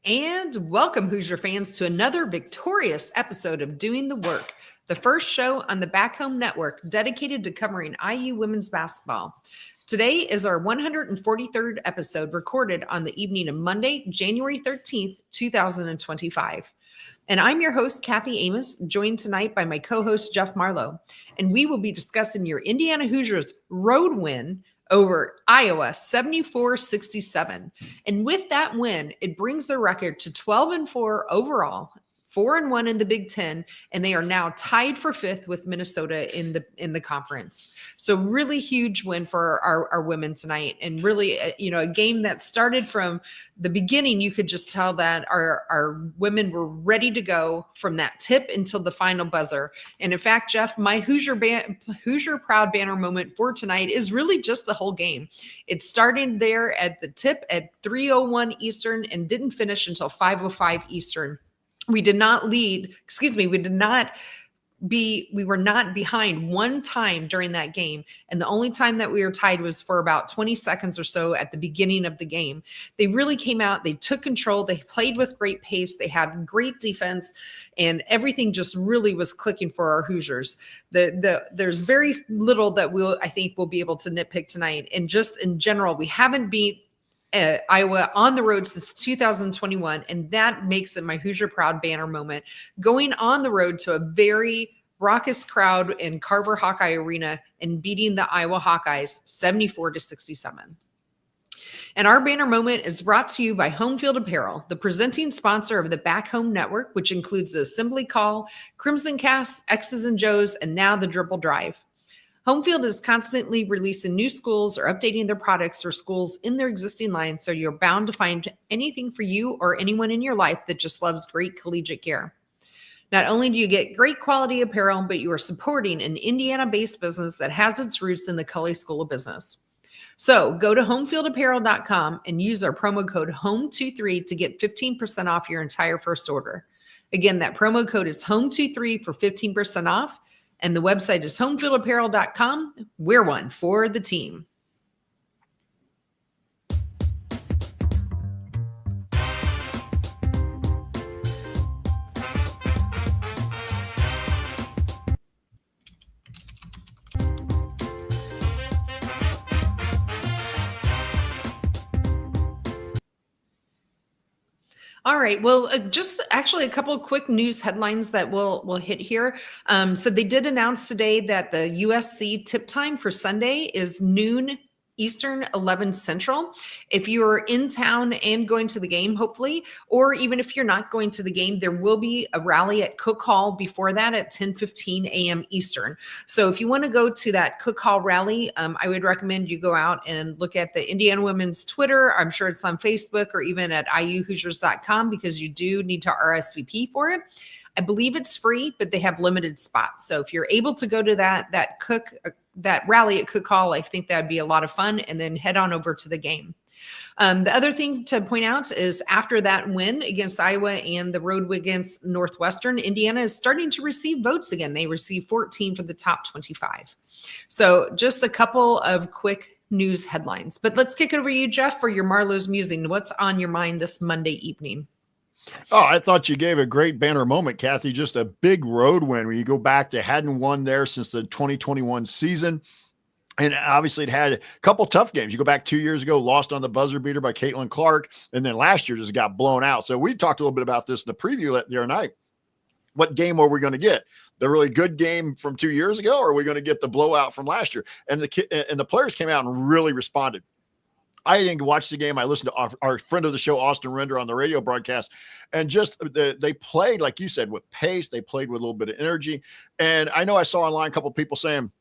And welcome, Hoosier fans, to another victorious episode of Doing the Work, the first show on the Back Home Network dedicated to covering IU women's basketball. Today is our 143rd episode, recorded on the evening of Monday, January 13th, 2025. And I'm your host, Kathy Amos, joined tonight by my co-host, Jeff Marlow. And we will be discussing your Indiana Hoosiers road win over Iowa, 74-67. And with that win, it brings their record to 12-4 overall, 4-1 in the Big Ten, and they are now tied for fifth with Minnesota in the conference. So really huge win for our women tonight, and really a game that started from the beginning. You could just tell that our women were ready to go from that tip until the final buzzer. And in fact, Jeff, my Hoosier Proud banner moment for tonight is really just the whole game. It started there at the tip at 3:01 Eastern and didn't finish until 5:05 Eastern. We were not behind one time during that game. And the only time that we were tied was for about 20 seconds or so at the beginning of the game. They really came out, they took control, they played with great pace, they had great defense, and everything just really was clicking for our Hoosiers. There's very little that I think we'll be able to nitpick tonight. And just in general, we haven't beat Iowa on the road since 2021, and that makes it my Hoosier Proud banner moment, going on the road to a very raucous crowd in Carver Hawkeye Arena and beating the Iowa Hawkeyes 74-67. And our banner moment is brought to you by Home Field Apparel, the presenting sponsor of the Back Home Network, which includes the Assembly Call, Crimson Cast, X's and Joe's, and now the Dribble Drive. Home Field is constantly releasing new schools or updating their products for schools in their existing line, so you're bound to find anything for you or anyone in your life that just loves great collegiate gear. Not only do you get great quality apparel, but you are supporting an Indiana-based business that has its roots in the Cully School of Business. So go to homefieldapparel.com and use our promo code HOME23 to get 15% off your entire first order. Again, that promo code is HOME23 for 15% off. And the website is homefieldapparel.com. Wear one for the team. All right. Well, just actually a couple of quick news headlines that we'll hit here. So they did announce today that the USC tip time for Sunday is noon Eastern, 11 Central. If you're in town and going to the game, hopefully, or even if you're not going to the game, there will be a rally at Cook Hall before that at 10:15 a.m. Eastern. So if you want to go to that Cook Hall rally, I would recommend you go out and look at the Indiana Women's Twitter. I'm sure it's on Facebook or even at iuhoosiers.com, because you do need to RSVP for it. I believe it's free, but they have limited spots. So if you're able to go to that rally at Cook Hall, I think that'd be a lot of fun, and then head on over to the game. The other thing to point out is after that win against Iowa and the road win against Northwestern, Indiana is starting to receive votes again. They received 14 for the top 25. So just a couple of quick news headlines. But let's kick it over to you, Jeff, for your Marlow's musing. What's on your mind this Monday evening? Oh, I thought you gave a great banner moment, Kathy. Just a big road win. When you go back, they hadn't won there since the 2021 season. And obviously it had a couple tough games. You go back 2 years ago, lost on the buzzer beater by Caitlin Clark. And then last year just got blown out. So we talked a little bit about this in the preview the other night. What game are we going to get? The really good game from 2 years ago, or are we going to get the blowout from last year? And the players came out and really responded. I didn't watch the game. I listened to our friend of the show, Austin Render, on the radio broadcast, and just they played, like you said, with pace. They played with a little bit of energy. And I know I saw online a couple of people saying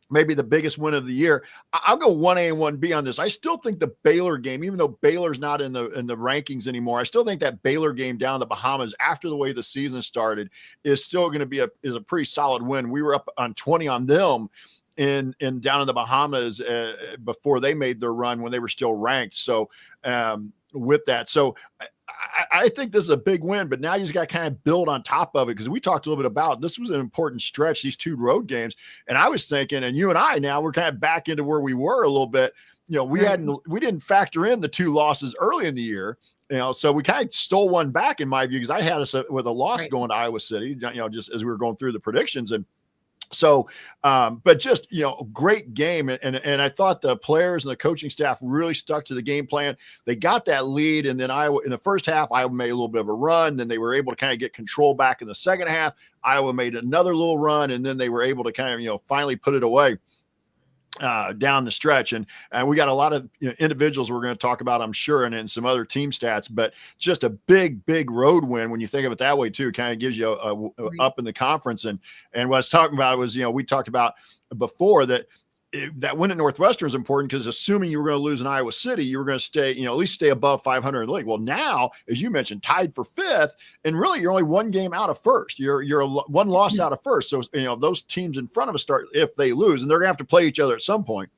maybe the biggest win of the year. I'll go 1A and 1B on this. I still think the Baylor game, even though Baylor's not in the rankings anymore, I still think that Baylor game down in the Bahamas after the way the season started is still going to be a pretty solid win. We were up on 20 on them in down in the Bahamas before they made their run when they were still ranked. So with that, so I think this is a big win, but now you just got to kind of build on top of it, because we talked a little bit about this was an important stretch, these two road games. And I was thinking, and you and I now we're kind of back into where we were a little bit. we didn't factor in the 2 losses early in the year. So we kind of stole one back in my view, because I had us with a loss going to Iowa City, just as we were going through the predictions. And so, but just, great game. And I thought the players and the coaching staff really stuck to the game plan. They got that lead. And then Iowa, in the first half, Iowa made a little bit of a run. Then they were able to kind of get control back in the second half. Iowa made another little run, and then they were able to kind of, finally put it away down the stretch. And we got a lot of individuals we're going to talk about, I'm sure, and some other team stats, but just a big road win when you think of it that way too. Kind of gives you a up in the conference. And what I was talking about was, we talked about before that win at Northwestern is important, because assuming you were going to lose in Iowa City, you were going to stay, at least stay above 500 in the league. Well, now, as you mentioned, tied for 5th, and really you're only one game out of first. You're one loss out of first. So, those teams in front of us start, if they lose, and they're going to have to play each other at some point.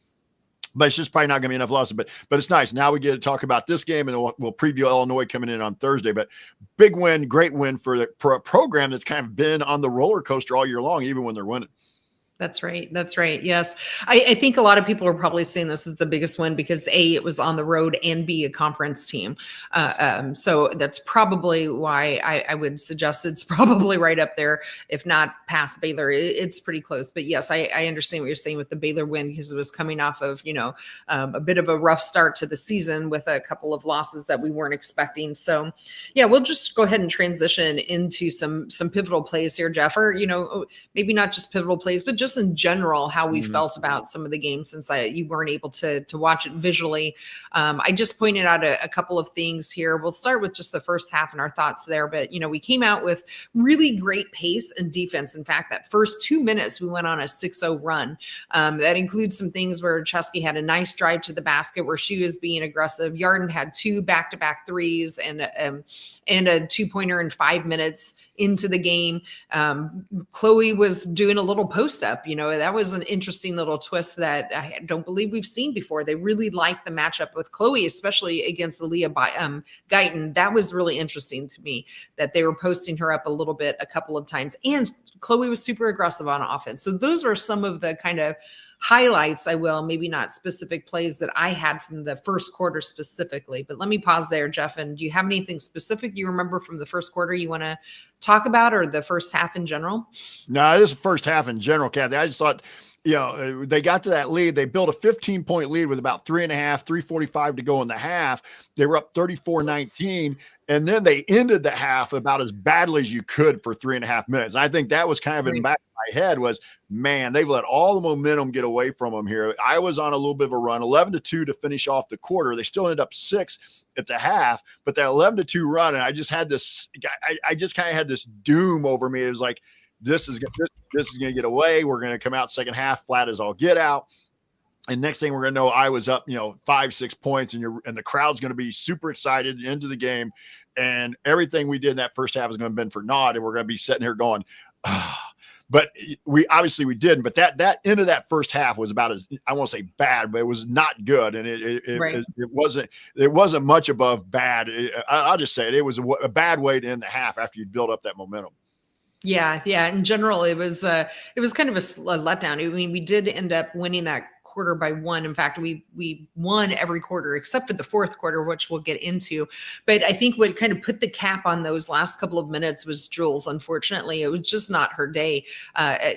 But it's just probably not going to be enough losses. But it's nice. Now we get to talk about this game, and we'll preview Illinois coming in on Thursday. But big win, great win for a program that's kind of been on the roller coaster all year long, even when they're winning. That's right. Yes. I think a lot of people are probably saying this is the biggest win because A, it was on the road, and B, a conference team. So that's probably why I would suggest it's probably right up there, if not past Baylor. It's pretty close. But yes, I understand what you're saying with the Baylor win, because it was coming off of, a bit of a rough start to the season with a couple of losses that we weren't expecting. So yeah, we'll just go ahead and transition into some pivotal plays here, Jeff, or, maybe not just pivotal plays, but just in general, how we felt about some of the games, since you weren't able to watch it visually. I just pointed out a couple of things here. We'll start with just the first half and our thoughts there. But, we came out with really great pace and defense. In fact, that first 2 minutes, we went on a 6-0 run. That includes some things where Chesky had a nice drive to the basket where she was being aggressive. Yarden had 2 back-to-back threes and a 2-pointer in 5 minutes into the game. Chloe was doing a little post-up. That was an interesting little twist that I don't believe we've seen before. They really liked the matchup with Chloe, especially against Aaliyah Guyton. That was really interesting to me, that they were posting her up a little bit a couple of times. And Chloe was super aggressive on offense. So those are some of the kind of highlights, maybe not specific plays that I had from the first quarter specifically. But let me pause there, Jeff. And do you have anything specific you remember from the first quarter you want to talk about, or the first half in general? No, this is the first half in general, Kathy. I just thought, they got to that lead. They built a 15-point lead with about 3:45 to go in the half. They were up 34-19. And then they ended the half about as badly as you could for 3.5 minutes. And I think that was kind of in the back of my head was, man, they've let all the momentum get away from them here. I was on a little bit of a run, 11-2 to finish off the quarter. They still ended up 6 at the half, but that 11-2 run, and I just had this, I just kind of had this doom over me. It was like, this is going to get away. We're going to come out second half flat as all get out. And next thing we're going to know, I was up, 5-6 points, and the crowd's going to be super excited into the game. And everything we did in that first half is going to have been for naught. And we're going to be sitting here going, but we didn't. But that end of that first half was about as, I won't say bad, but it was not good. And it wasn't much above bad. I'll just say it was a bad way to end the half after you build up that momentum. Yeah. In general, it was kind of a letdown. I mean, we did end up winning that quarter by 1. In fact, we won every quarter except for the fourth quarter, which we'll get into. But I think what kind of put the cap on those last couple of minutes was Jules. Unfortunately, it was just not her day.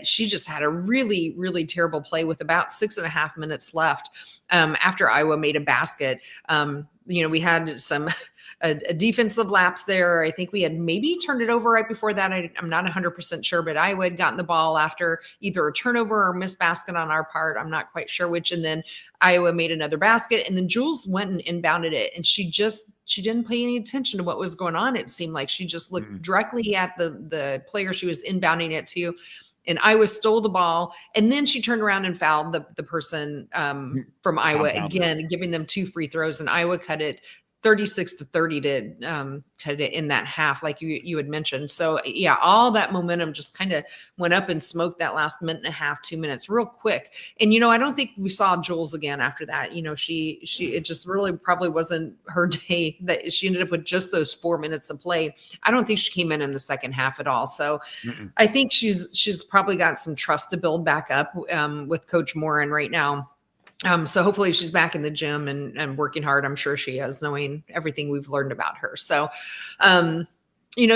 She just had a really, really terrible play with about 6.5 minutes left after Iowa made a basket. We had a defensive lapse there. I think we had maybe turned it over right before that. I'm not 100% sure, but Iowa had gotten the ball after either a turnover or missed basket on our part. I'm not quite sure which. And then Iowa made another basket, and then Jules went and inbounded it. And she didn't pay any attention to what was going on. It seemed like she just looked directly at the player she was inbounding it to. And Iowa stole the ball, and then she turned around and fouled the person from Iowa again, giving them 2 free throws. And Iowa cut it 36-30 to cut it in that half, like you had mentioned. So yeah, all that momentum just kind of went up in smoke that last minute and a half, 2 minutes, real quick. And I don't think we saw Jules again after that. It just really probably wasn't her day. That she ended up with just those 4 minutes of play. I don't think she came in the second half at all. So I think she's probably got some trust to build back up with Coach Morin right now. So hopefully she's back in the gym and working hard. I'm sure she is, knowing everything we've learned about her. So,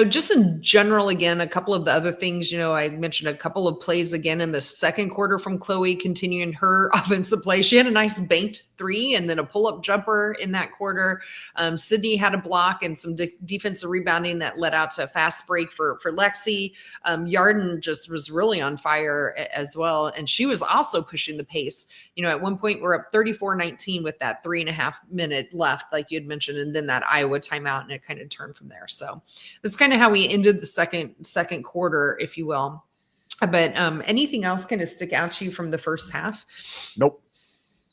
just in general, again, a couple of the other things, I mentioned a couple of plays again in the second quarter from Chloe, continuing her offensive play. She had a nice banked 3 and then a pull-up jumper in that quarter. Sydney had a block and some defensive rebounding that led out to a fast break for Lexi. Yarden just was really on fire as well. And she was also pushing the pace. At one point we're up 34-19 with that 3.5 minute left, like you had mentioned, and then that Iowa timeout, and it kind of turned from there. So that's kind of how we ended the second quarter, if you will. But anything else kind of stick out to you from the first half? Nope.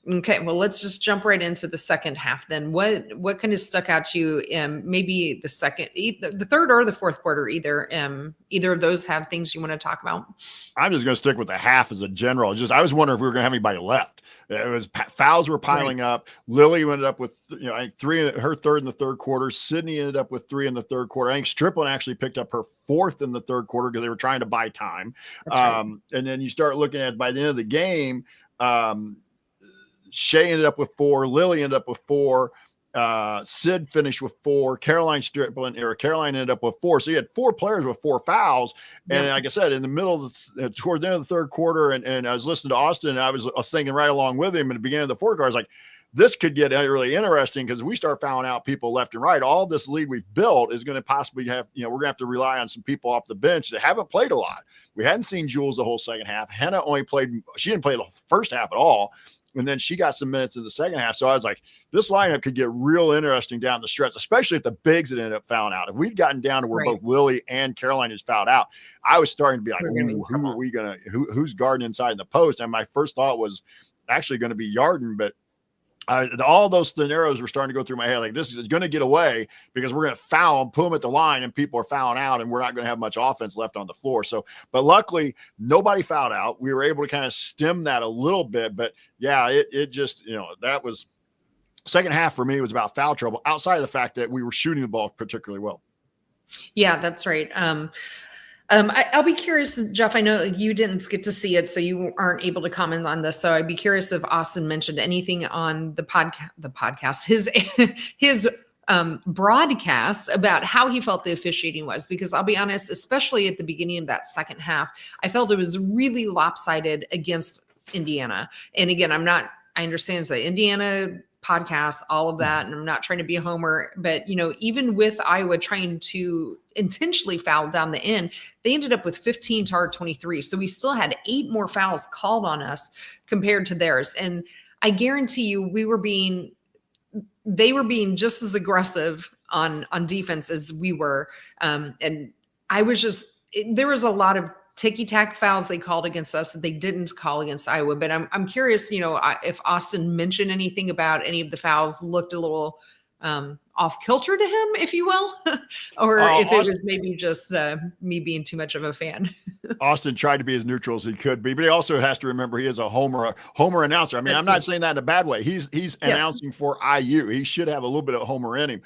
Okay, well, let's just jump right into the second half then. What kind of stuck out to you? Maybe the third or the fourth quarter, either of those have things you want to talk about? I'm just going to stick with the half as a general. I was wondering if we were going to have anybody left. It was fouls were piling up. Lily ended up with, I think 3 in her third in the third quarter. Sydney ended up with 3 in the third quarter. I think Strickland actually picked up her 4th in the third quarter because they were trying to buy time. Right. And then you start looking at, by the end of the game, Shea ended up with 4. Lily ended up with 4. Sid finished with 4. Caroline ended up with 4. So you had 4 players with 4 fouls. And like I said, in the middle of toward the end of the third quarter, and I was listening to Austin, and I was thinking right along with him at the beginning of the fourth quarter, I was like, this could get really interesting because we start fouling out people left and right. All this lead we've built is going to possibly have, we're going to have to rely on some people off the bench that haven't played a lot. We hadn't seen Jules the whole second half. Henna she didn't play the first half at all. And then she got some minutes in the second half. So I was like, this lineup could get real interesting down the stretch, especially if the bigs had ended up fouling out. If we'd gotten down to where both Lily and Caroline is fouled out, I was starting to be like, who's guarding inside in the post? And my first thought was actually going to be Yarden, but all those scenarios were starting to go through my head. Like, this is going to get away because we're going to foul them, put them at the line, and people are fouling out, and we're not going to have much offense left on the floor. So, but luckily nobody fouled out. We were able to kind of stem that a little bit, but yeah, it just, that was second half for me was about foul trouble outside of the fact that we were shooting the ball particularly well. Yeah, that's right. I'll be curious, Jeff. I know you didn't get to see it, so you aren't able to comment on this. So I'd be curious if Austin mentioned anything on the podcast, his broadcast about how he felt the officiating was, because I'll be honest, especially at the beginning of that second half, I felt it was really lopsided against Indiana. And again, I understand it's the Indiana podcast, all of that, and I'm not trying to be a homer, but even with Iowa trying to intentionally foul down the end, they ended up with 15 to our 23. So we still had 8 more fouls called on us compared to theirs. And I guarantee you they were being just as aggressive on defense as we were. And I was there was a lot of ticky-tack fouls they called against us that they didn't call against Iowa. But I'm curious, if Austin mentioned anything about any of the fouls looked a little off kilter to him, if you will, or if it was maybe just me being too much of a fan. Austin tried to be as neutral as he could be, but he also has to remember he is a homer announcer. I mean, I'm not saying that in a bad way. He's announcing for IU. He should have a little bit of homer in him.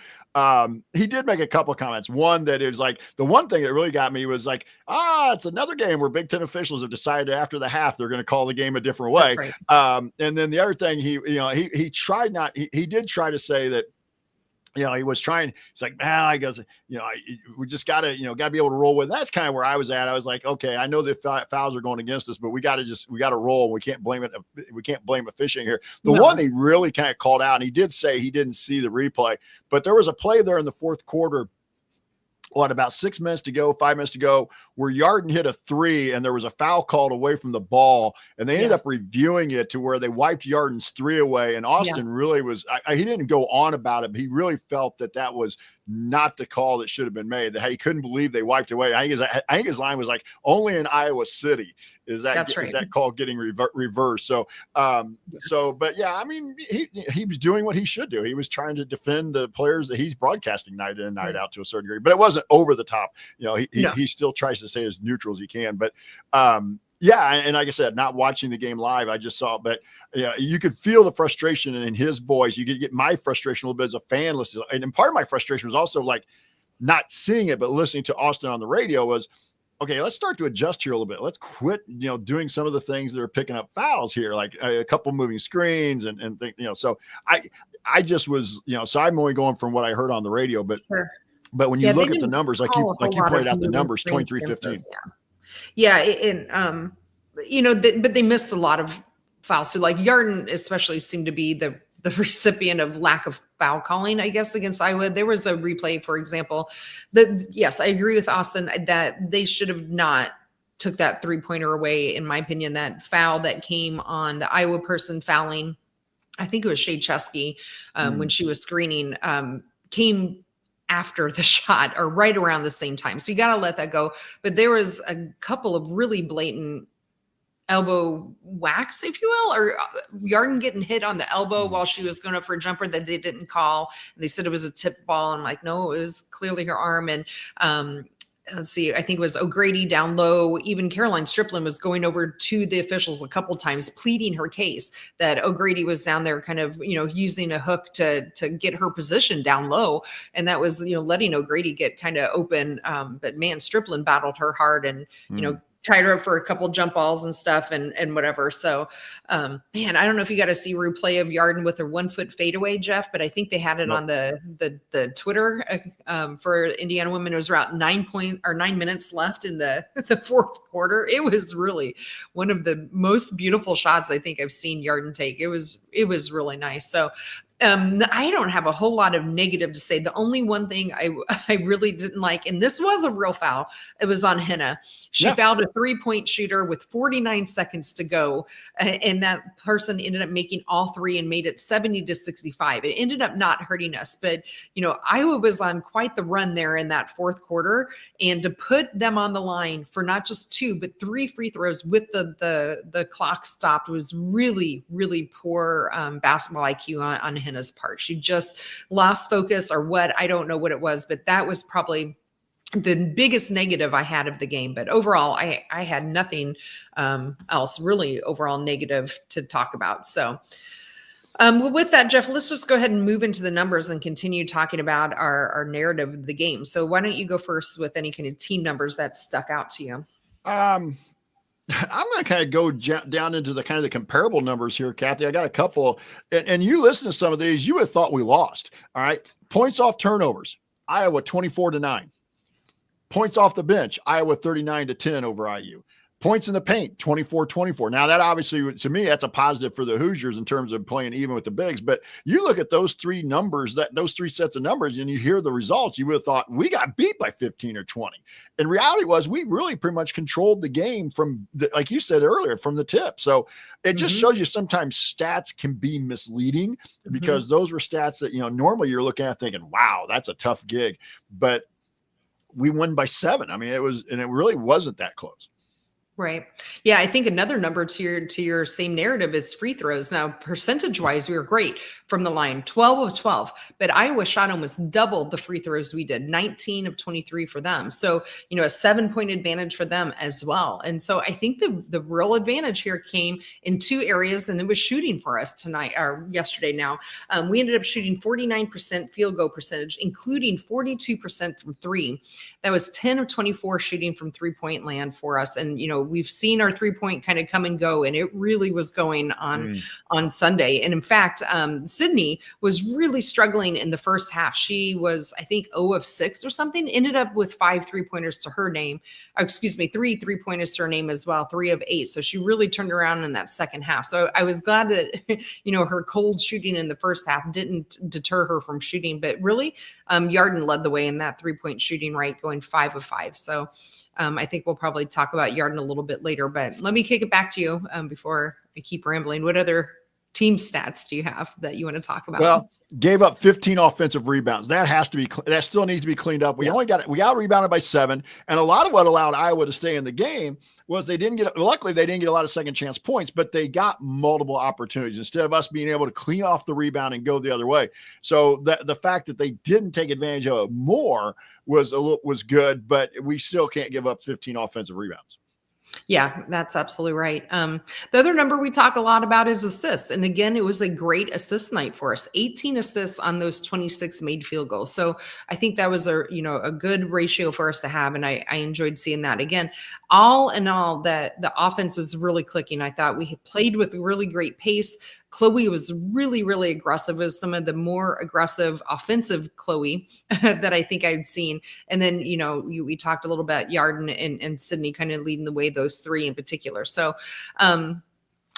He did make a couple of comments. One that is like, the one thing that really got me was like, it's another game where Big Ten officials have decided after the half they're going to call the game a different way. Right. And then the other thing he did try to say that, he was trying, it's like, I guess, we just got to be able to roll with it. That's kind of where I was at. I was like, okay, I know the fouls are going against us, but we got to roll. We can't blame it. We can't blame officiating here. The one he really kind of called out, and he did say he didn't see the replay, but there was a play there in the fourth quarter, about 5 minutes to go, where Yarden hit a 3 and there was a foul called away from the ball, and they ended up reviewing it to where they wiped Yarden's 3 away. And Austin really was, he didn't go on about it, but he really felt that was not the call that should have been made, that he couldn't believe they wiped away. I think his line was like, only in Iowa City is that call getting reversed. So, but yeah, I mean, he was doing what he should do. He was trying to defend the players that he's broadcasting night in and night out to a certain degree, but it wasn't over the top. He still tries to stay as neutral as he can, but, yeah, and like I said, not watching the game live, I just saw, but you could feel the frustration in his voice. You could get my frustration a little bit as a fan listening, and part of my frustration was also like not seeing it, but listening to Austin on the radio was okay, let's start to adjust here a little bit. Let's quit, doing some of the things that are picking up fouls here, like a couple moving screens so I just was, so I'm only going from what I heard on the radio, but Sure. but when you look at the numbers, like you pointed out, the numbers 23-15. But they missed a lot of fouls too. Like Yarden especially seemed to be the recipient of lack of foul calling, I guess, against Iowa. There was a replay, for example, yes, I agree with Austin that they should have not took that 3-pointer away. In my opinion, that foul that came on the Iowa person fouling, I think it was Shea Chesky, when she was screening, came after the shot or right around the same time. So you got to let that go. But there was a couple of really blatant elbow whacks, if you will, or Yarden getting hit on the elbow while she was going up for a jumper that they didn't call. And they said it was a tip ball. And I'm like, no, it was clearly her arm. And let's see, I think it was O'Grady down low. Even Caroline Strickland was going over to the officials a couple times, pleading her case that O'Grady was down there kind of, using a hook to get her position down low. And that was, letting O'Grady get kind of open. But man, Strickland battled her hard and, tied her up for a couple jump balls and stuff and whatever. So, man, I don't know if you got to see replay of Yarden with her 1-foot fadeaway, Jeff, but I think they had it on the Twitter for Indiana women. It was around 9 minutes left in the fourth quarter. It was really one of the most beautiful shots I think I've seen Yarden take. It was really nice. So, I don't have a whole lot of negative to say. The only one thing I really didn't like, and this was a real foul, it was on Henna. She fouled a 3-point shooter with 49 seconds to go, and that person ended up making all three and made it 70-65. It ended up not hurting us, but Iowa was on quite the run there in that fourth quarter, and to put them on the line for not just 2 but 3 free throws with the clock stopped was really, really poor basketball IQ on Henna's part. She just lost focus or what, I don't know what it was, but that was probably the biggest negative I had of the game. But overall, I had nothing else really overall negative to talk about. So with that, Jeff, let's just go ahead and move into the numbers and continue talking about our narrative of the game. So why don't you go first with any kind of team numbers that stuck out to you? I'm going to kind of go down into the kind of the comparable numbers here, Kathy. I got a couple, and you listen to some of these, you would have thought we lost. All right. Points off turnovers, Iowa 24-9. Points off the bench, Iowa 39-10 over IU. Points in the paint, 24-24. Now that obviously, to me, that's a positive for the Hoosiers in terms of playing even with the bigs. But you look at those three numbers, those three sets of numbers, and you hear the results, you would have thought we got beat by 15 or 20. And reality was we really pretty much controlled the game from, like you said earlier, from the tip. So it just shows you sometimes stats can be misleading because those were stats that, normally you're looking at thinking, wow, that's a tough gig. But we won by 7. I mean, it really wasn't that close. Right. Yeah. I think another number to your same narrative is free throws. Now, percentage wise, we were great from the line, 12 of 12, but Iowa shot almost double the free throws we did, 19 of 23 for them. So, a 7-point advantage for them as well. And so I think the real advantage here came in 2 areas, and it was shooting for us tonight or yesterday. Now, we ended up shooting 49% field goal percentage, including 42% from 3. That was 10 of 24 shooting from 3-point land for us. And, we've seen our 3-point kind of come and go, and it really was going on Sunday. And in fact, Sydney was really struggling in the first half. She was, I think, 0 of 6 or something, ended up with 5 3-pointers to her name. 3 3-pointers to her name as well, 3 of 8. So she really turned around in that second half. So I was glad that, her cold shooting in the first half didn't deter her from shooting. But really, Yarden led the way in that 3-point shooting, right, going 5 of 5. So I think we'll probably talk about Yarden a little bit later, but let me kick it back to you before I keep rambling. What other team stats do you have that you want to talk about? Well, gave up 15 offensive rebounds. That still needs to be cleaned up. We got rebounded by 7. And a lot of what allowed Iowa to stay in the game was luckily they didn't get a lot of second chance points, but they got multiple opportunities instead of us being able to clean off the rebound and go the other way. So the fact that they didn't take advantage of it more was good, but we still can't give up 15 offensive rebounds. Yeah, that's absolutely right. The other number we talk a lot about is assists. And again, it was a great assist night for us. 18 assists on those 26 made field goals. So I think that was a good ratio for us to have. And I enjoyed seeing that. Again, all in all, that the offense was really clicking. I thought we had played with really great pace. Chloe was really, really aggressive. It was some of the more aggressive offensive Chloe that I think I'd seen. And then, we talked a little bit Yarden and Sydney kind of leading the way, those three in particular. So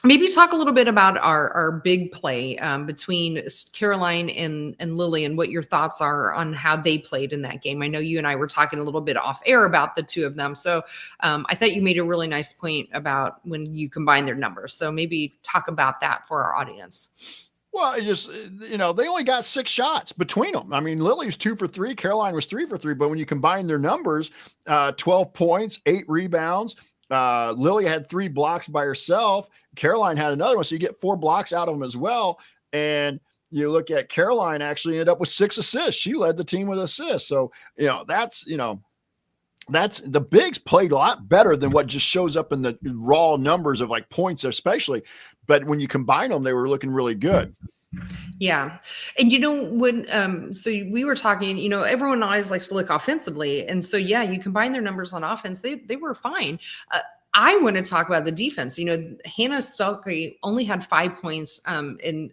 maybe talk a little bit about our big play between Caroline and Lily, and what your thoughts are on how they played in that game. I know you and I were talking a little bit off air about the two of them. So I thought you made a really nice point about when you combine their numbers. So maybe talk about that for our audience. Well, it just, they only got 6 shots between them. I mean, Lily's 2 for 3, Caroline was 3 for 3, but when you combine their numbers, 12 points, 8 rebounds. Lily had 3 blocks by herself. Caroline had another one. So you get 4 blocks out of them as well. And you look at Caroline actually ended up with 6 assists. She led the team with assists. So, that's the bigs played a lot better than what just shows up in the raw numbers of like points, especially. But when you combine them, they were looking really good. Yeah. And when so we were talking, everyone always likes to look offensively. And so yeah, you combine their numbers on offense, they were fine. I want to talk about the defense. Hannah Stelke only had 5 points, and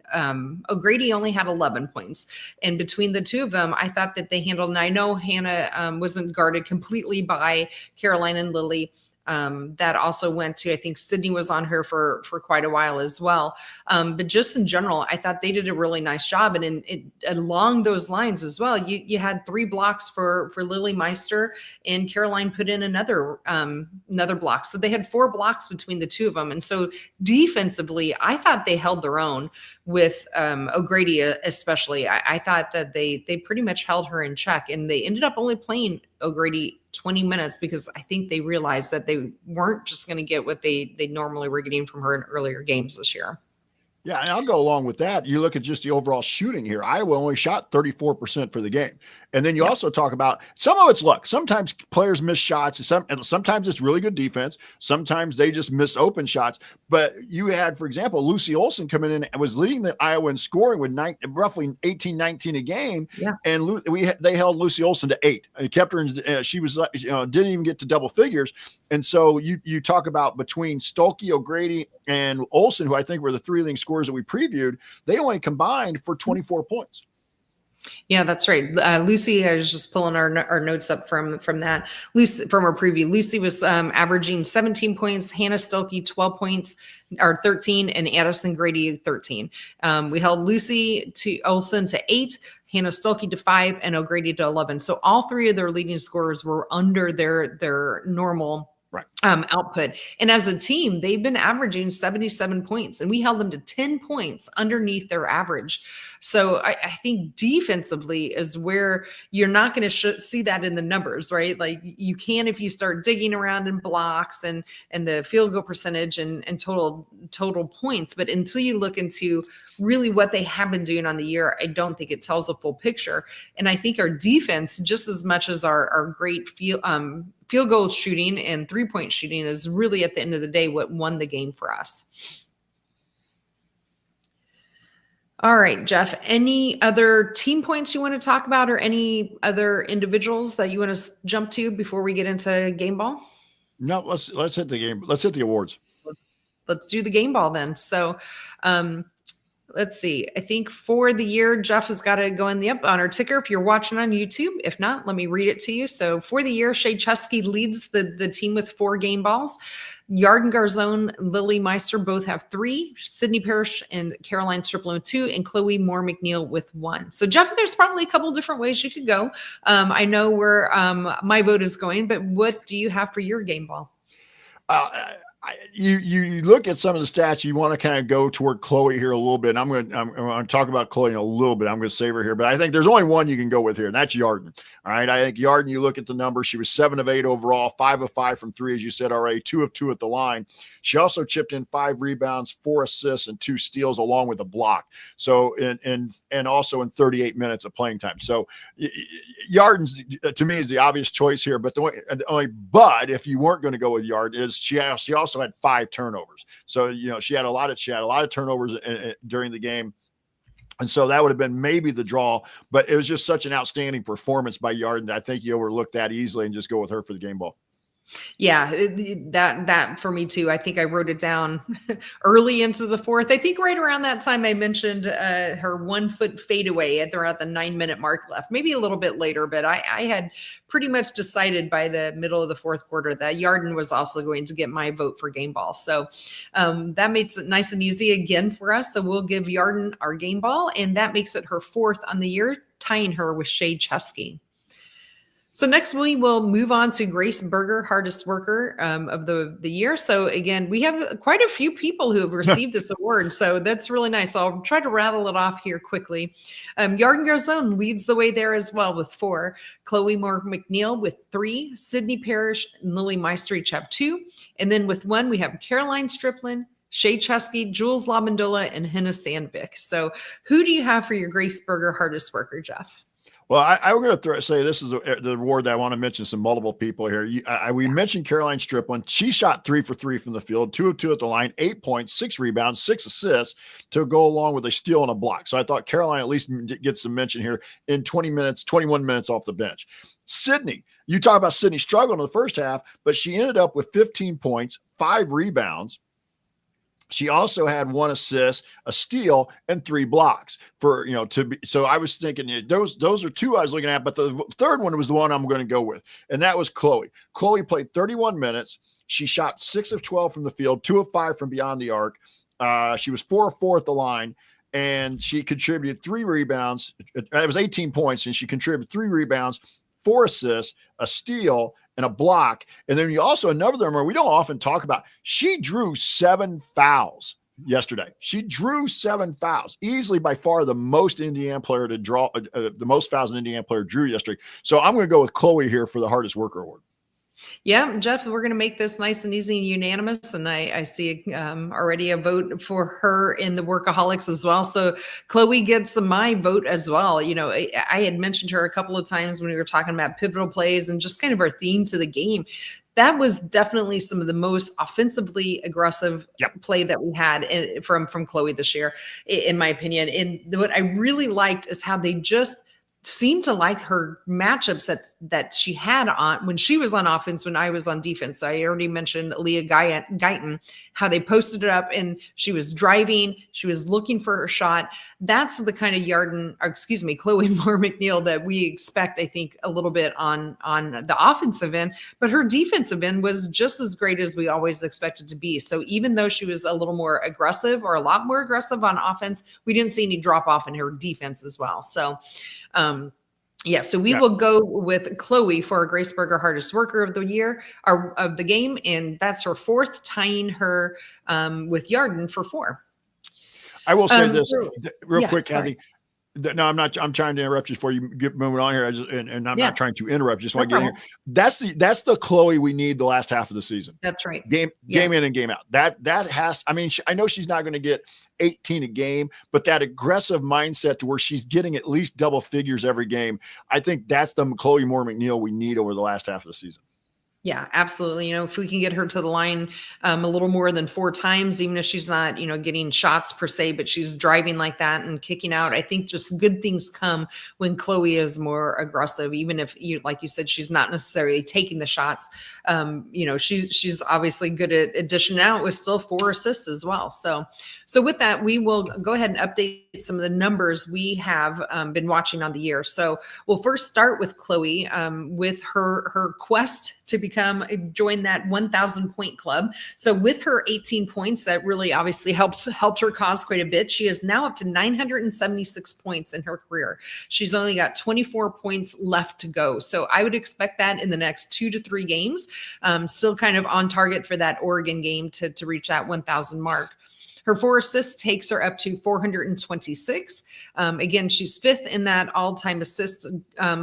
O'Grady only had 11 points. And between the two of them, I thought that they handled, and I know Hannah wasn't guarded completely by Caroline and Lily. That also went to, I think Sydney was on her for quite a while as well. But just in general, I thought they did a really nice job. And along those lines as well, you had 3 blocks for Lily Meister, and Caroline put in another block. So they had 4 blocks between the two of them. And so defensively, I thought they held their own with O'Grady especially. I thought that they pretty much held her in check, and they ended up only playing O'Grady 20 minutes because I think they realized that they weren't just going to get what they normally were getting from her in earlier games this year. Yeah, and I'll go along with that. You look at just the overall shooting here. Iowa only shot 34% for the game. And then you also talk about some of it's luck. Sometimes players miss shots, and sometimes it's really good defense. Sometimes they just miss open shots. But you had, for example, Lucy Olson coming in and was leading the Iowa in scoring with roughly 18, 19 a game. Yeah. And they held Lucy Olson to 8. It kept her in, she was, didn't even get to double figures. And so you talk about between Stolke, O'Grady, and Olson, who I think were the 3 leading scorers that we previewed, they only combined for 24 points. Yeah, that's right. Lucy, I was just pulling our notes up from that. Lucy, from our preview, Lucy was averaging 17 points, Hannah Stolke 12 points, or 13, and Addison Grady 13. We held Lucy to Olson to 8, Hannah Stolke to 5, and O'Grady to 11. So all 3 of their leading scorers were under their normal output. And as a team, they've been averaging 77 points, and we held them to 10 points underneath their average. So I think defensively is where you're not going to see that in the numbers, right? Like you can if you start digging around in blocks and the field goal percentage and total points. But until you look into really what they have been doing on the year, I don't think it tells a full picture. And I think our defense, just as much as our great field goal shooting and 3-point shooting, is really at the end of the day what won the game for us. All right, Jeff, any other team points you want to talk about, or any other individuals that you want to jump to before we get into game ball? No, let's hit the game. Let's hit the awards. Let's do the game ball then. So, let's see. I think for the year, Jeff has got it going on our ticker if you're watching on YouTube. If not, let me read it to you. So for the year, Shay Chesky leads the team with 4 game balls. Yarden Garzone, Lily Meister both have 3. Sydney Parrish and Caroline Stripling with 2, and Chloe Moore McNeil with 1. So Jeff, there's probably a couple different ways you could go. I know where my vote is going, but what do you have for your game ball? You look at some of the stats, you want to kind of go toward Chloe here a little bit. I'm going to talk about Chloe in a little bit. I'm going to save her here, but I think there's only one you can go with here, and that's Yarden. All right. I think Yarden, you look at the numbers, she was 7 of 8 overall, 5 of 5 from 3, as you said already, 2 of 2 at the line. She also chipped in 5 rebounds, 4 assists, and 2 steals, along with a block. So, and also in 38 minutes of playing time. So Yarden's, to me, is the obvious choice here, but the only but if you weren't going to go with Yarden is she also had 5 turnovers. So, she had a lot of turnovers during the game. And so that would have been maybe the draw, but it was just such an outstanding performance by Yarden that I think you overlook that easily and just go with her for the game ball. Yeah, that for me too. I think I wrote it down early into the fourth. I think right around that time I mentioned her 1 foot fadeaway at the 9-minute mark left, maybe a little bit later, but I had pretty much decided by the middle of the fourth quarter that Yarden was also going to get my vote for game ball. So that makes it nice and easy again for us. So we'll give Yarden our game ball, and that makes it her 4th on the year, tying her with Shay Chesky. So next we will move on to Grace Berger, hardest worker of the year. So again, we have quite a few people who have received this award. So that's really nice. So I'll try to rattle it off here quickly. Yarden Garzone leads the way there as well with 4. Chloe Moore McNeil with 3. Sydney Parrish and Lily Meistrich have 2. And then with 1, we have Caroline Striplin, Shay Chesky, Jules Labandola, and Henna Sandvik. So who do you have for your Grace Berger hardest worker, Jeff? Well, I was going to say this is the award that I want to mention some multiple people here. We mentioned Caroline Striplin. She shot 3 for 3 from the field, 2 of 2 at the line, 8 points, 6 rebounds, 6 assists to go along with a steal and a block. So I thought Caroline at least gets some mention here in 21 minutes off the bench. Sydney, you talk about Sydney struggled in the first half, but she ended up with 15 points, 5 rebounds. She also had 1 assist, a steal, and 3 blocks so I was thinking those are 2 I was looking at, but the third one was the one I'm going to go with. And that was Chloe. Chloe played 31 minutes. She shot 6 of 12 from the field, 2 of 5 from beyond the arc. She was 4 of 4 at the line, and she contributed 3 rebounds. It was 18 points, and she contributed 3 rebounds, 4 assists, a steal, and a block. And then you also, another number we don't often talk about, she drew 7 fouls yesterday. She drew 7 fouls, easily by far the most Indiana player to draw, the most fouls an Indiana player drew yesterday. So I'm going to go with Chloe here for the hardest worker award. Yeah, Jeff, we're going to make this nice and easy and unanimous. And I see already a vote for her in the workaholics as well. So Chloe gets my vote as well. I had mentioned her a couple of times when we were talking about pivotal plays and just kind of our theme to the game. That was definitely some of the most offensively aggressive play that we had from Chloe this year, in my opinion. And what I really liked is how they just seemed to like her matchups that she had on when she was on offense, when I was on defense. So I already mentioned Leah Guyton, how they posted it up and she was driving, she was looking for her shot. That's the kind of Chloe Moore McNeil that we expect, I think, a little bit on the offensive end, but her defensive end was just as great as we always expected to be. So even though she was a little more aggressive, or a lot more aggressive on offense, we didn't see any drop off in her defense as well. So so we will go with Chloe for our Grace Berger hardest worker of the year, or of the game, and that's her 4th, tying her with Yarden for 4. I will say this real quick, sorry. Kathy. No, I'm not. I'm trying to interrupt you before you get moving on here. I'm not trying to interrupt. Just want to get in here. That's the Chloe we need the last half of the season. That's right. Game in and game out. That has. I mean, I know she's not going to get 18 a game, but that aggressive mindset to where she's getting at least double figures every game. I think that's the Chloe Moore McNeil we need over the last half of the season. Yeah, absolutely. If we can get her to the line a little more than 4 times, even if she's not, getting shots per se, but she's driving like that and kicking out, I think just good things come when Chloe is more aggressive, even if like you said, she's not necessarily taking the shots. She's obviously good at dishing out with still 4 assists as well. So with that, we will go ahead and update some of the numbers we have been watching on the year. So we'll first start with Chloe with her quest to become join that 1,000 point club. So with her 18 points, that really obviously helped her cause quite a bit. She is now up to 976 points in her career. She's only got 24 points left to go. So I would expect that in the next 2 to 3 games, still kind of on target for that Oregon game to reach that 1,000 mark. Her 4 assists takes her up to 426. Again, she's 5th in that all-time assist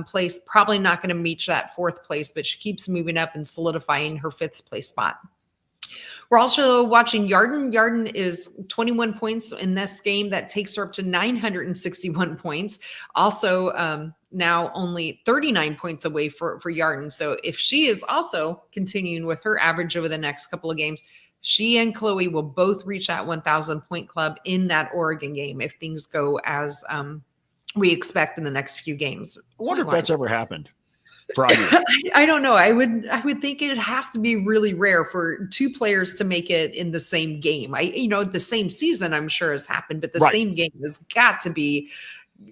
place. Probably not going to reach that 4th place, but she keeps moving up and solidifying her 5th place spot. We're also watching Yarden. Yarden is 21 points in this game. That takes her up to 961 points. Also, now only 39 points away for Yarden. So if she is also continuing with her average over the next couple of games, she and Chloe will both reach that 1,000 point club in that Oregon game if things go as we expect in the next few games. I wonder if that's ever happened. I don't know. I would think it has to be really rare for 2 players to make it in the same game. The same season I'm sure has happened, but the same game has got to be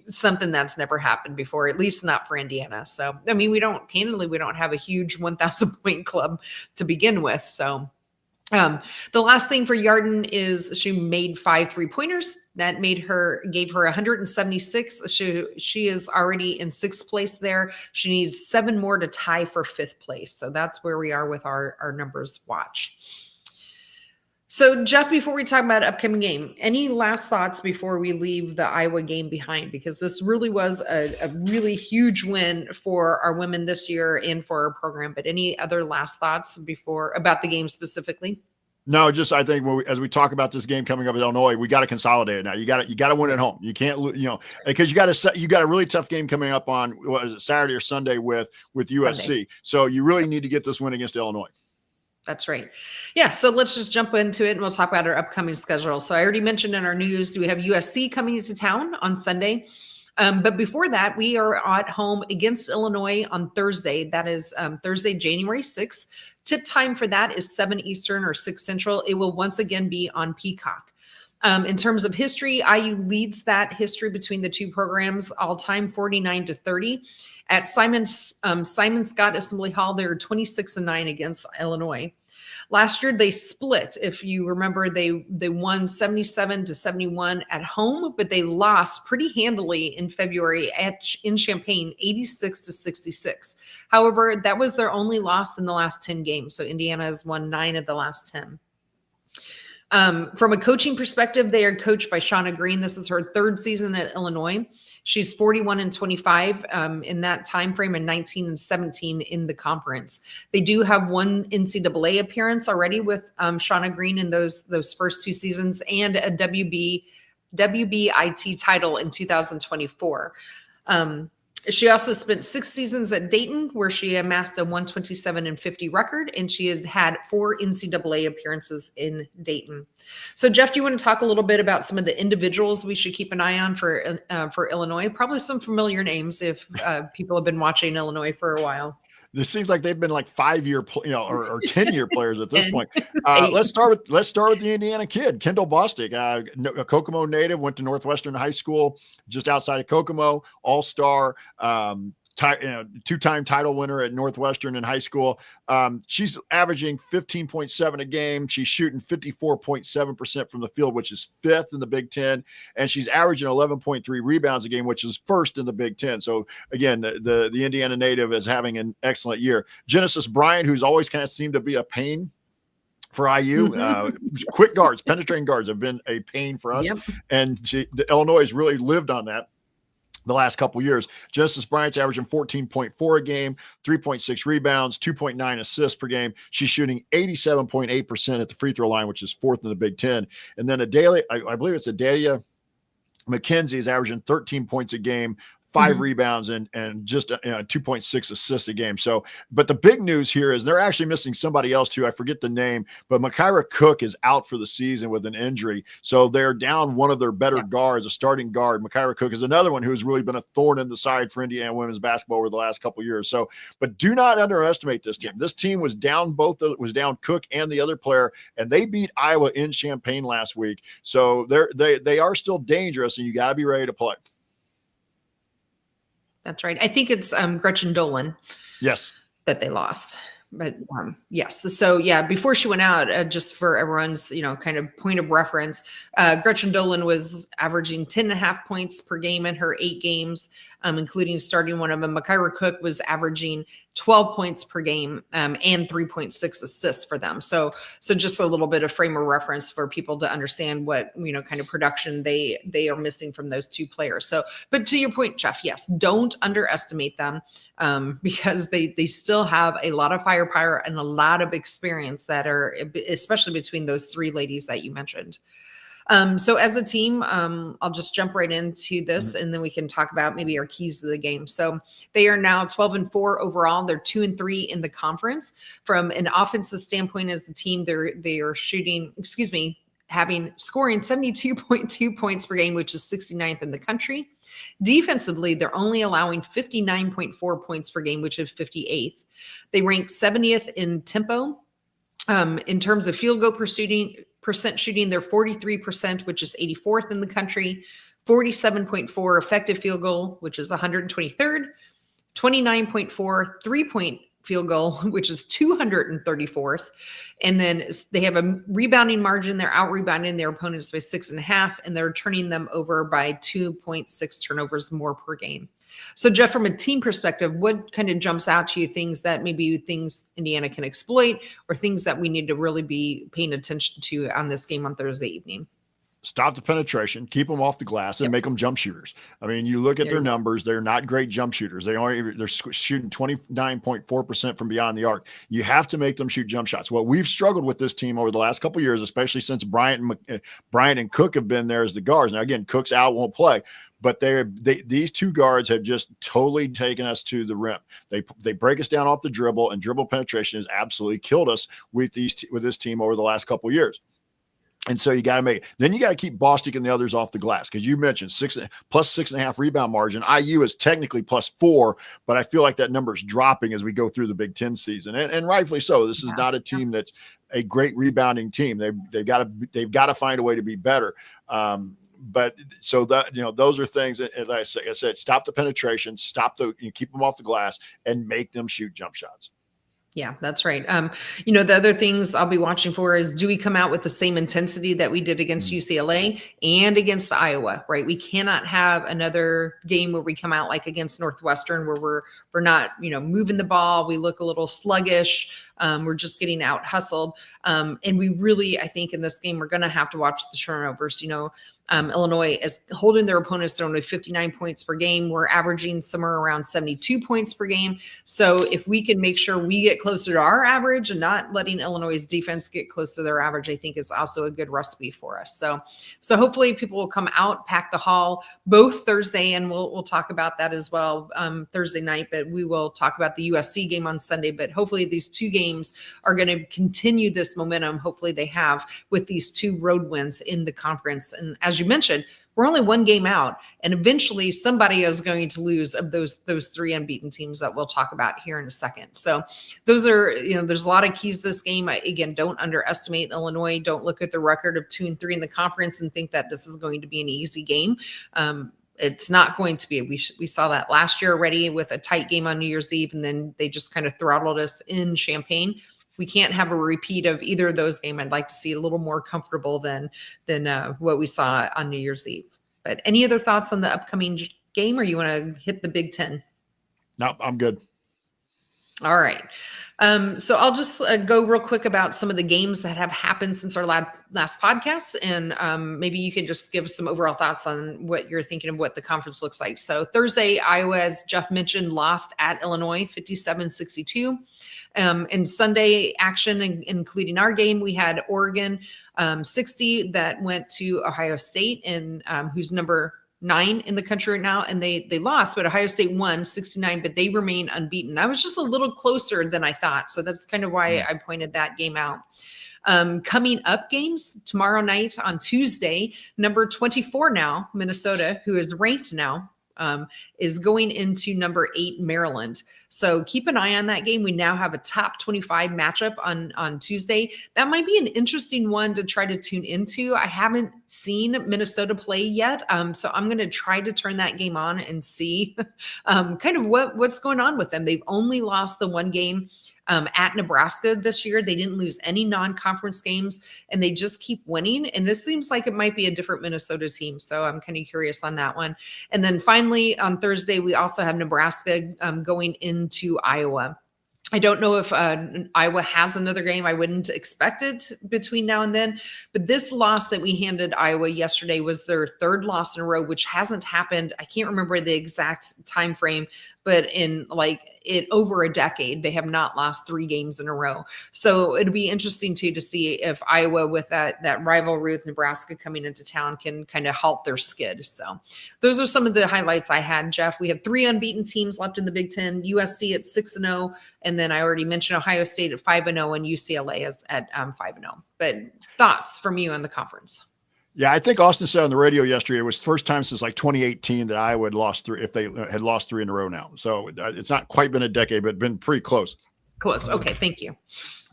something that's never happened before, at least not for Indiana. So, I mean, we don't have a huge 1,000 point club to begin with. So, the last thing for Yarden is she made 5 3-pointers. That gave her 176. She is already in 6th place there. She needs 7 more to tie for 5th place. So that's where we are with our numbers watch. So Jeff, before we talk about upcoming game, any last thoughts before we leave the Iowa game behind? Because this really was a really huge win for our women this year and for our program. But any other last thoughts about the game specifically? No, just I think as we talk about this game coming up at Illinois, we got to consolidate it now. You got to win at home. You can't, because you got a really tough game coming up on Saturday or Sunday with USC. Sunday. So you really need to get this win against Illinois. That's right. Yeah. So let's just jump into it and we'll talk about our upcoming schedule. So I already mentioned in our news, we have USC coming into town on Sunday. But before that, we are at home against Illinois on Thursday. That is Thursday, January 6th. Tip time for that is 7 Eastern or 6 Central. It will once again be on Peacock. In terms of history, IU leads that history between the 2 programs all time 49-30. At Simon Scott Assembly Hall, they were 26-9 against Illinois. Last year, they split. If you remember, they won 77-71 at home, but they lost pretty handily in February in Champaign, 86-66. However, that was their only loss in the last 10 games. So Indiana has won 9 of the last 10. From a coaching perspective, they are coached by Shauna Green. This is her 3rd season at Illinois. She's 41-25 in that time frame and 19-17 in the conference. They do have 1 NCAA appearance already with Shauna Green in those first 2 seasons and a WBIT title in 2024. She also spent 6 seasons at Dayton, where she amassed a 127-50 record, and she has had 4 NCAA appearances in Dayton. So, Jeff, do you want to talk a little bit about some of the individuals we should keep an eye on for Illinois? Probably some familiar names if people have been watching Illinois for a while. This seems like they've been like 5-year, or 10-year players at this point. Let's start with the Indiana kid, Kendall Bostic, a Kokomo native, went to Northwestern High School just outside of Kokomo, all-star, 2-time title winner at Northwestern in high school. She's averaging 15.7 a game. She's shooting 54.7% from the field, which is 5th in the Big Ten. And she's averaging 11.3 rebounds a game, which is 1st in the Big Ten. So again, the Indiana native is having an excellent year. Genesis Bryant, who's always kind of seemed to be a pain for IU. Quick guards, penetrating guards have been a pain for us. Yep. And Illinois has really lived on that the last couple of years. Genesis Bryant's averaging 14.4 a game, 3.6 rebounds, 2.9 assists per game. She's shooting 87.8% at the free throw line, which is 4th in the Big Ten. And then I believe it's Adalia McKenzie is averaging 13 points a game, 5 rebounds and just 2.6 assists a game. So, but the big news here is they're actually missing somebody else too. I forget the name, but Makaira Cook is out for the season with an injury. So they're down one of their better guards, a starting guard. Makaira Cook is another one who's really been a thorn in the side for Indiana women's basketball over the last couple of years. So, but do not underestimate this team. This team was down down Cook and the other player, and they beat Iowa in Champaign last week. So they are still dangerous, and you got to be ready to play. That's right. I think it's Gretchen Dolan. Yes. That they lost. But yes. So yeah, before she went out, just for everyone's, kind of point of reference, Gretchen Dolan was averaging 10.5 points per game in her 8 games, including starting one of them. Makaira Cook was averaging 12 points per game, and 3.6 assists for them. So just a little bit of frame of reference for people to understand what, kind of production they are missing from those 2 players. So, but to your point, Jeff, yes, don't underestimate them, because they still have a lot of firepower and a lot of experience that are, especially between those 3 ladies that you mentioned. So as a team, I'll just jump right into this, and then we can talk about maybe our keys to the game. So they are now 12-4 overall. They're 2-3 in the conference. From an offensive standpoint, as a team, they are scoring 72.2 points per game, which is 69th in the country. Defensively, they're only allowing 59.4 points per game, which is 58th. They rank 70th in tempo. In terms of field goal percent shooting, they're 43%, which is 84th in the country. 47.4 effective field goal, which is 123rd. 29.4 3-point field goal, which is 234th. And then they have a rebounding margin. They're out rebounding their opponents by 6.5, and they're turning them over by 2.6 turnovers more per game. So Jeff, from a team perspective, what kind of jumps out to you, things that maybe things Indiana can exploit, or things that we need to really be paying attention to on this game on Thursday evening? Stop the penetration, keep them off the glass, and make them jump shooters. I mean, you look at their numbers; they're not great jump shooters. They're shooting 29.4% from beyond the arc. You have to make them shoot jump shots. What we've struggled with this team over the last couple of years, especially since Bryant and Cook have been there as the guards. Now, again, Cook's out, won't play, but these 2 guards have just totally taken us to the rim. They break us down off the dribble, and dribble penetration has absolutely killed us with this team over the last couple of years. And so you got to make it. Then you got to keep Bostic and the others off the glass, because you mentioned plus 6.5 rebound margin. IU is technically +4, but I feel like that number is dropping as we go through the Big Ten season, and rightfully so. This is not a team that's a great rebounding team. They've got to find a way to be better. But so that, those are things that, as I said, stop the penetration, keep them off the glass, and make them shoot jump shots. Yeah, that's right. The other things I'll be watching for is, do we come out with the same intensity that we did against UCLA and against Iowa, right? We cannot have another game where we come out like against Northwestern, where we're not, moving the ball. We look a little sluggish. We're just getting out hustled. And we really, I think in this game, we're going to have to watch the turnovers. Illinois is holding their opponents to only 59 points per game. We're averaging somewhere around 72 points per game. So if we can make sure we get closer to our average and not letting Illinois' defense get close to their average, I think is also a good recipe for us. So hopefully people will come out, pack the hall both Thursday, and we'll talk about that as well Thursday night, but we will talk about the USC game on Sunday. But hopefully these 2 games are going to continue this momentum. Hopefully they have, with these 2 road wins in the conference. And as you mentioned, we're only 1 game out, and eventually somebody is going to lose of those 3 unbeaten teams that we'll talk about here in a second. So those are, there's a lot of keys to this game. Again, don't underestimate Illinois. Don't look at the record of 2-3 in the conference and think that this is going to be an easy game. It's not going to be. We saw that last year already with a tight game on New Year's Eve, and then they just kind of throttled us in Champaign. We can't have a repeat of either of those games. I'd like to see a little more comfortable than what we saw on New Year's Eve. But any other thoughts on the upcoming game, or you want to hit the Big Ten? No, I'm good. All right. So I'll just go real quick about some of the games that have happened since our last podcast. And maybe you can just give some overall thoughts on what you're thinking of what the conference looks like. So Thursday, Iowa, as Jeff mentioned, lost at Illinois 57-62. And Sunday action, including our game, we had Oregon 60 that went to Ohio State, and who's number 9 in the country right now, and they lost, but Ohio State won 69, but they remain unbeaten. That was just a little closer than I thought. So that's kind of why I pointed that game out. Coming up games tomorrow night on Tuesday, number 24 now, Minnesota, who is ranked now, is going into number 8 Maryland. So keep an eye on that game. We now have a top 25 matchup on Tuesday. That might be an interesting one to try to tune into. I haven't seen Minnesota play yet. So I'm going to try to turn that game on and see kind of what's going on with them. They've only lost the 1 game at Nebraska this year. They didn't lose any non-conference games, and they just keep winning. And this seems like it might be a different Minnesota team. So I'm kind of curious on that one. And then finally on Thursday, we also have Nebraska going into Iowa. I don't know if Iowa has another game. I wouldn't expect it between now and then. But this loss that we handed Iowa yesterday was their third loss in a row, which hasn't happened. I can't remember the exact time frame, but in over a decade, they have not lost 3 games in a row. So it'll be interesting too to see if Iowa, with that rivalry with Nebraska coming into town, can kind of halt their skid. So those are some of the highlights I had, Jeff. We have 3 unbeaten teams left in the Big Ten: USC at 6-0, and then I already mentioned Ohio State at 5-0, and UCLA is at 5-0. But thoughts from you on the conference? Yeah, I think Austin said on the radio yesterday, it was the first time since 2018 that Iowa had lost 3, if they had lost 3 in a row now. So it's not quite been a decade, but been pretty close. Close. Okay, thank you.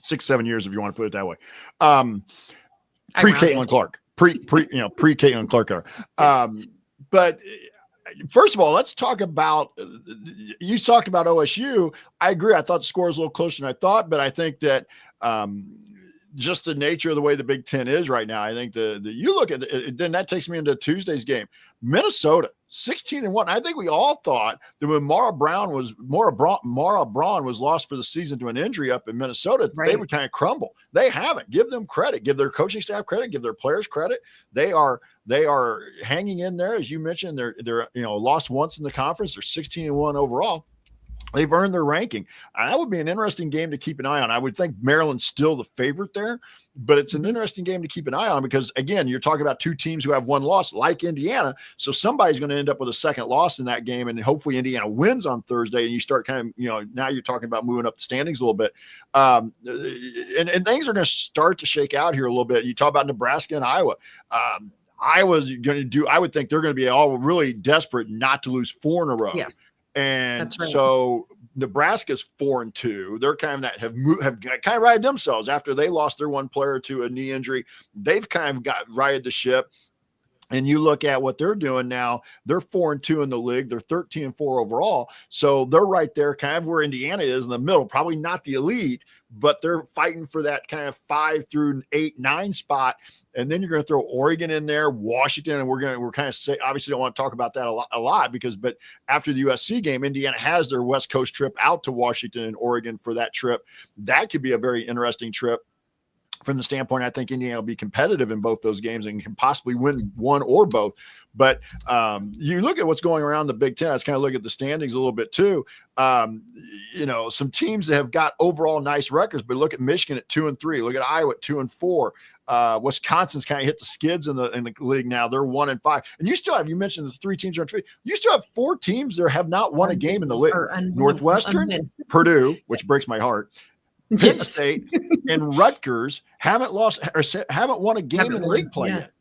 6-7 years, if you want to put it that way. Pre-Caitlin Clark. Pre-Caitlin Clark. But first of all, let's talk about, you talked about OSU. I agree. I thought the score was a little closer than I thought, but I think that just the nature of the way the Big Ten is right now, I think you look at it, then that takes me into Tuesday's game. Minnesota, 16-1. I think we all thought that when Mara Braun was lost for the season to an injury up in Minnesota, right, they would kind of crumble. They haven't. Give them credit. Give their coaching staff credit. Give their players credit. They are hanging in there, as you mentioned. They're lost once in the conference. They're 16-1 overall. They've earned their ranking. That would be an interesting game to keep an eye on. I would think Maryland's still the favorite there, but it's an interesting game to keep an eye on because, again, you're talking about 2 teams who have 1 loss, like Indiana. So somebody's going to end up with a second loss in that game, and hopefully Indiana wins on Thursday, and you start kind of, now you're talking about moving up the standings a little bit. And things are going to start to shake out here a little bit. You talk about Nebraska and Iowa. Iowa's going to do – I would think they're going to be all really desperate not to lose 4 in a row. Yes. And right. So Nebraska's 4-2. They're kind of have kind of righted themselves after they lost their 1 player to a knee injury. They've kind of righted the ship. And you look at what they're doing now, they're 4-2 in the league. They're 13-4 overall. So they're right there, kind of where Indiana is in the middle, probably not the elite, but they're fighting for that kind of 5 through 8, 9 spot. And then you're going to throw Oregon in there, Washington. And we're kind of say, obviously don't want to talk about that a lot but after the USC game, Indiana has their West Coast trip out to Washington and Oregon for that trip. That could be a very interesting trip. From the standpoint, I think Indiana will be competitive in both those games and can possibly win one or both. But you look at what's going around the Big Ten. I just kind of look at the standings a little bit too. Some teams that have got overall nice records, but look at Michigan at 2-3. Look at Iowa at 2-4. Wisconsin's kind of hit the skids in the league now. They're 1-5. And you still have, you mentioned the 3 teams are 3. You still have 4 teams that have not won a game in the league. Northwestern, Purdue, which breaks my heart. Penn State and Rutgers haven't won a game in league play yet.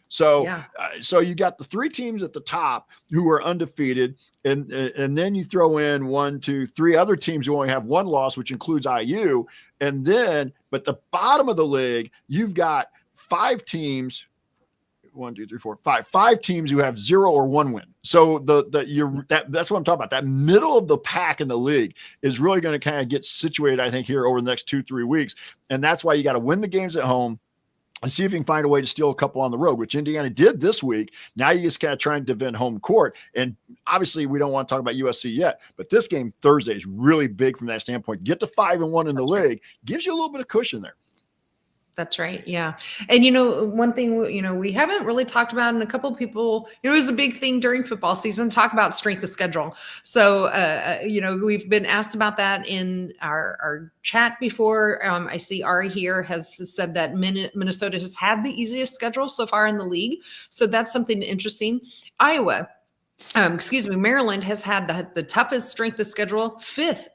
So, so you got the 3 teams at the top who are undefeated, and then you throw in 1, 2, 3 other teams who only have 1 loss, which includes IU, and then, but the bottom of the league, you've got 5 teams. 1, 2, 3, 4, 5 teams who have 0 or 1 win. So that's what I'm talking about. That middle of the pack in the league is really going to kind of get situated, I think, here over the next 2-3 weeks. And that's why you got to win the games at home and see if you can find a way to steal a couple on the road, which Indiana did this week. Now you just kind of trying to defend home court. And obviously we don't want to talk about USC yet, but this game Thursday is really big from that standpoint. Get to 5-1 in the league, gives you a little bit of cushion there. That's right. Yeah. And, one thing, we haven't really talked about, and a couple of people, it was a big thing during football season, talk about strength of schedule. So, we've been asked about that in our chat before. I see Ari here has said that Minnesota has had the easiest schedule so far in the league. So that's something interesting. Maryland has had the toughest strength of schedule, 5th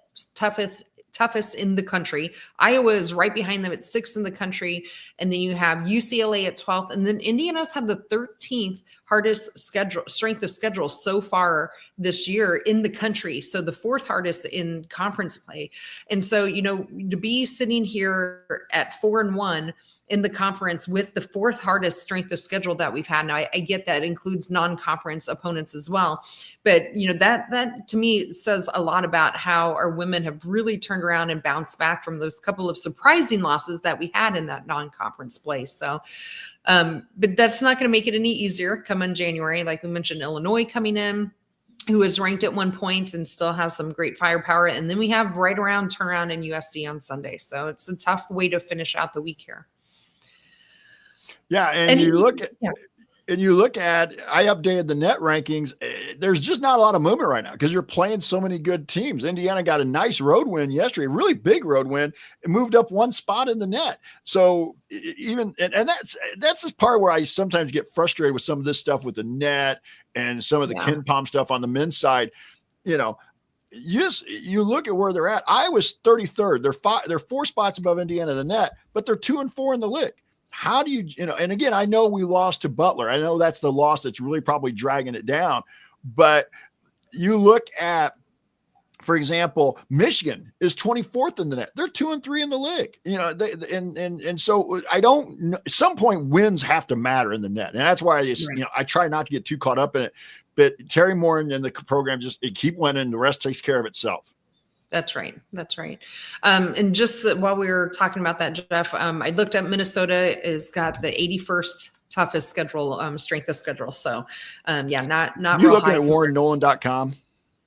toughest in the country. Iowa is right behind them at 6th in the country. And then you have UCLA at 12th. And then Indiana's had the 13th hardest strength of schedule so far this year in the country. So the fourth hardest in conference play. And so, to be sitting here at 4-1 in the conference with the fourth hardest strength of schedule that we've had. Now, I get that includes non-conference opponents as well. But, that to me says a lot about how our women have really turned around and bounced back from those couple of surprising losses that we had in that non-conference play. So, but that's not going to make it any easier come in January. Like we mentioned, Illinois coming in, who is ranked at 1 point and still has some great firepower. And then we have right around turnaround in USC on Sunday. So it's a tough way to finish out the week here. Yeah, and you look at, I updated the net rankings. There's just not a lot of movement right now because you're playing so many good teams. Indiana got a nice road win yesterday, a really big road win, and moved up one spot in the net. So even and that's just part where I sometimes get frustrated with some of this stuff with the net and some of the Ken Pom stuff on the men's side. You look at where they're at. Iowa's 33rd. They're 4 spots above Indiana in the net, but they're 2-4 in the league. How do you and again, I know we lost to Butler. I know that's the loss that's really probably dragging it down. But you look at, for example, Michigan is 24th in the net. They're 2-3 in the league. And so I don't know, at some point wins have to matter in the net. And that's why I try not to get too caught up in it. But Terry Moore and the program just keep winning. The rest takes care of itself. That's right. And just while we were talking about that, Jeff, I looked at Minnesota has got the 81st toughest schedule, strength of schedule. So, not you looking at WarrenNolan.com?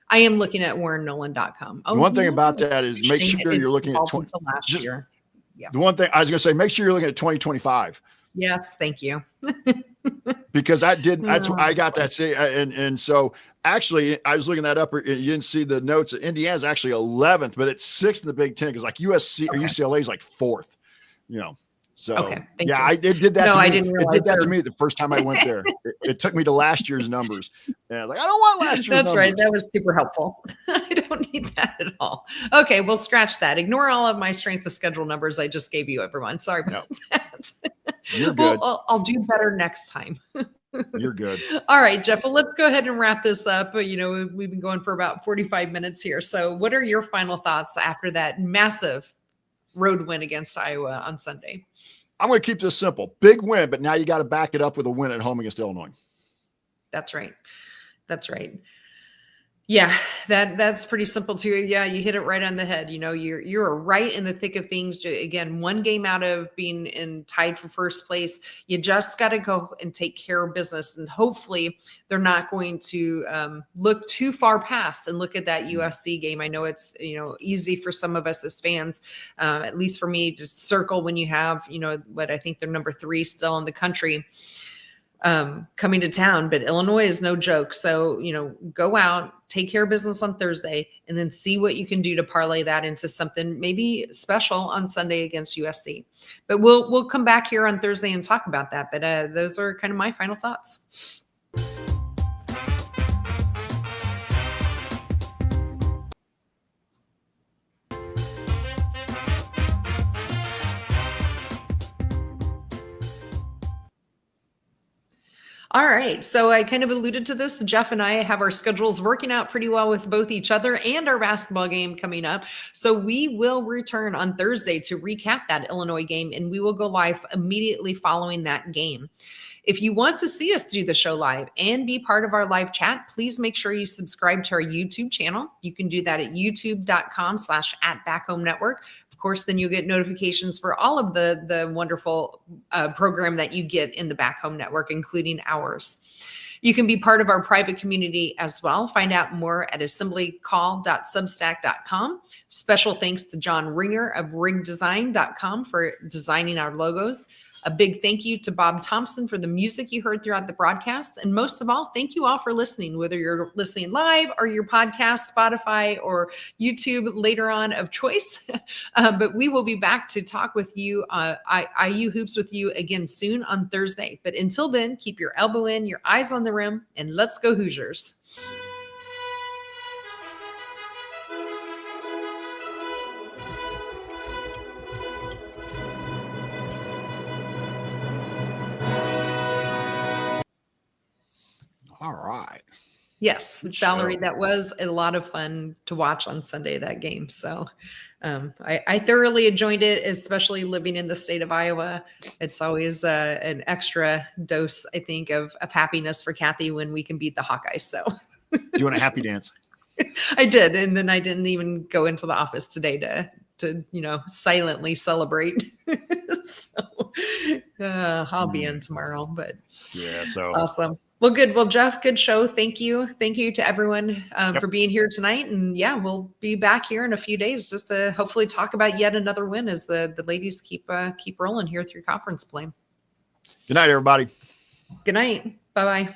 I am looking at WarrenNolan.com. Oh, one thing about that is make sure you're looking at last year. Yeah. The one thing I was going to say, make sure you're looking at 2025. Yes, thank you. Because I got that. And so actually, I was looking that up. You didn't see the notes. Indiana's actually 11th, but it's 6th in the Big Ten because like USC or UCLA is like 4th. So it did that. No, I didn't realize it did that to me the first time I went there. It took me to last year's numbers. And I was like, I don't want last year's numbers. That's right. That was super helpful. I don't need that at all. Okay, we'll scratch that. Ignore all of my strength of schedule numbers I just gave you, everyone. Sorry about that. You're good. Well, I'll do better next time. You're good. All right, Jeff. Well, let's go ahead and wrap this up. We've been going for about 45 minutes here. So what are your final thoughts after that massive road win against Iowa on Sunday? I'm going to keep this simple. Big win, but now you got to back it up with a win at home against Illinois. That's right. Yeah, that's pretty simple too. Yeah, you hit it right on the head. You're right in the thick of things. Again, 1 game out of being tied for first place. You just got to go and take care of business, and hopefully they're not going to look too far past and look at that USC game. I know it's easy for some of us as fans, at least for me, to circle when you have what I think they're number 3 still in the country. Coming to town, but Illinois is no joke. So, go out, take care of business on Thursday, and then see what you can do to parlay that into something maybe special on Sunday against USC. But we'll come back here on Thursday and talk about that. But those are kind of my final thoughts. All right. So I kind of alluded to this. Jeff and I have our schedules working out pretty well with both each other and our basketball game coming up. So we will return on Thursday to recap that Illinois game, and we will go live immediately following that game. If you want to see us do the show live and be part of our live chat, please make sure you subscribe to our YouTube channel. You can do that at youtube.com/@BackHomeNetwork. Of course, then you'll get notifications for all of the wonderful program that you get in the Back Home Network, including ours. You can be part of our private community as well. Find out more at assemblycall.substack.com. Special thanks to John Ringer of rigdesign.com for designing our logos. A big thank you to Bob Thompson for the music you heard throughout the broadcast. And most of all, thank you all for listening, whether you're listening live or your podcast, Spotify, or YouTube later on of choice. But we will be back to talk with you, IU Hoops with you again soon on Thursday. But until then, keep your elbow in, your eyes on the rim, and let's go Hoosiers. Yes, Good Valerie, show. that was a lot of fun to watch on Sunday, that game. So I thoroughly enjoyed it, especially living in the state of Iowa. It's always an extra dose, I think, of happiness for Kathy when we can beat the Hawkeyes. So Do you want a happy dance? I did. And then I didn't even go into the office today to silently celebrate. So I'll be in tomorrow, but Yeah. So awesome. Well, good. Well, Jeff, good show. Thank you. Thank you to everyone Yep. for being here tonight. And yeah, we'll be back here in a few days just to hopefully talk about yet another win as the ladies keep rolling here through conference play. Good night, everybody. Good night. Bye-bye.